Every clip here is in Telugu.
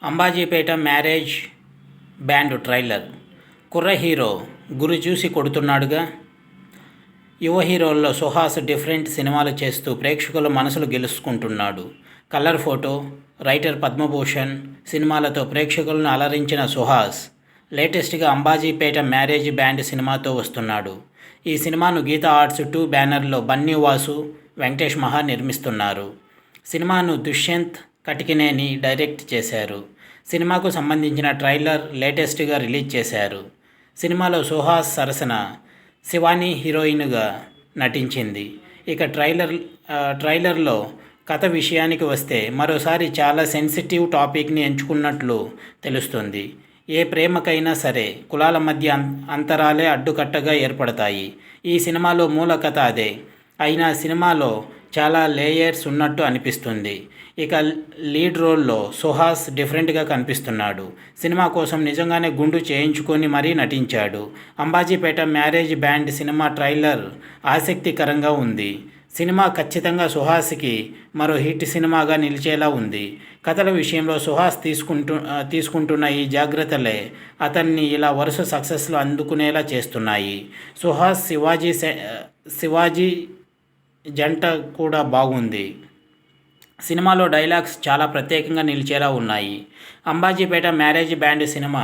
Ambajipeta marriage band trailer. కుర్ర హీరో గురి చూసి కొడుతున్నాడుగా. యువ హీరోల్లో సుహాస్ డిఫరెంట్ సినిమాలు చేస్తూ ప్రేక్షకుల మనసులు గెలుచుకుంటున్నాడు. కలర్ ఫోటో, రైటర్ పద్మభూషణ్ సినిమాలతో ప్రేక్షకులను అలరించిన సుహాస్ లేటెస్ట్గా అంబాజీపేట మ్యారేజ్ బ్యాండ్ సినిమాతో వస్తున్నాడు. ఈ సినిమాను గీతా ఆర్ట్స్ 2 బ్యానర్లో బన్నీ వాసు, వెంకటేష్ మహా నిర్మిస్తున్నారు. సినిమాను దుష్యంత్ కటికినేని డైరెక్ట్ చేశారు. సినిమాకు సంబంధించిన ట్రైలర్ లేటెస్ట్గా రిలీజ్ చేశారు. సినిమాలో సుహాస్ సరసన శివాని హీరోయిన్గా నటించింది. ఇక ట్రైలర్లో కథ విషయానికి వస్తే మరోసారి చాలా సెన్సిటివ్ టాపిక్ని ఎంచుకున్నట్లు తెలుస్తుంది. ఏ ప్రేమకైనా సరే కులాల మధ్య అంతరాలే అడ్డుకట్టగా ఏర్పడతాయి. ఈ సినిమాలో మూల కథ అదే. అయినా సినిమాలో చాలా లేయర్స్ ఉన్నట్టు అనిపిస్తుంది. ఇక లీడ్ రోల్లో సుహాస్ డిఫరెంట్గా కనిపిస్తున్నాడు. సినిమా కోసం నిజంగానే గుండు చేయించుకొని మరీ నటించాడు. Ambajipeta marriage band cinema trailer ఆసక్తికరంగా ఉంది. సినిమా ఖచ్చితంగా సుహాస్కి మరో హిట్ సినిమాగా నిలిచేలా ఉంది. కథల విషయంలో సుహాస్ తీసుకుంటున్న ఈ జాగ్రత్తలే అతన్ని ఇలా వరుస సక్సెస్లు అందుకునేలా చేస్తున్నాయి. సుహాస్ శివాజీ జంట కూడా బాగుంది. సినిమాలో డైలాగ్స్ చాలా ప్రత్యేకంగా నిలిచేలా ఉన్నాయి. అంబాజీపేట మ్యారేజ్ బ్యాండ్ సినిమా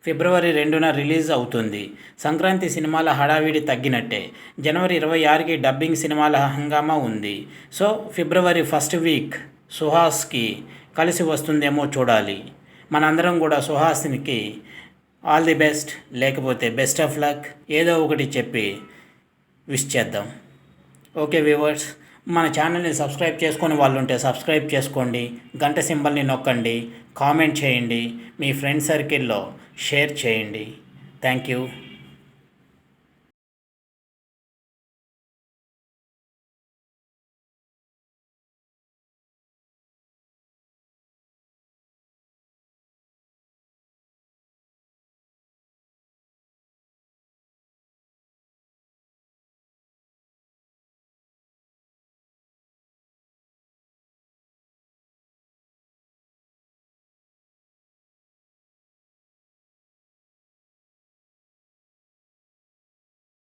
ఫిబ్రవరి 2న రిలీజ్ అవుతుంది. సంక్రాంతి సినిమాల హడావిడి తగ్గినట్టే. జనవరి 26కి డబ్బింగ్ సినిమాల హంగామా ఉంది. సో ఫిబ్రవరి ఫస్ట్ వీక్ సుహాస్కి కలిసి వస్తుందేమో చూడాలి. మనందరం కూడా సుహాస్కి ఆల్ ది బెస్ట్, లేకపోతే బెస్ట్ ఆఫ్ లక్ ఏదో ఒకటి చెప్పి విష్ చేద్దాం. ఓకే వ్యూవర్స్, మన ఛానల్ని సబ్స్క్రైబ్ చేసుకొని వాళ్ళు ఉంటే సబ్స్క్రైబ్ చేసుకోండి. గంట సింబల్ని నొక్కండి, కామెంట్ చేయండి, మీ ఫ్రెండ్ సర్కిల్లో షేర్ చేయండి. Thank you.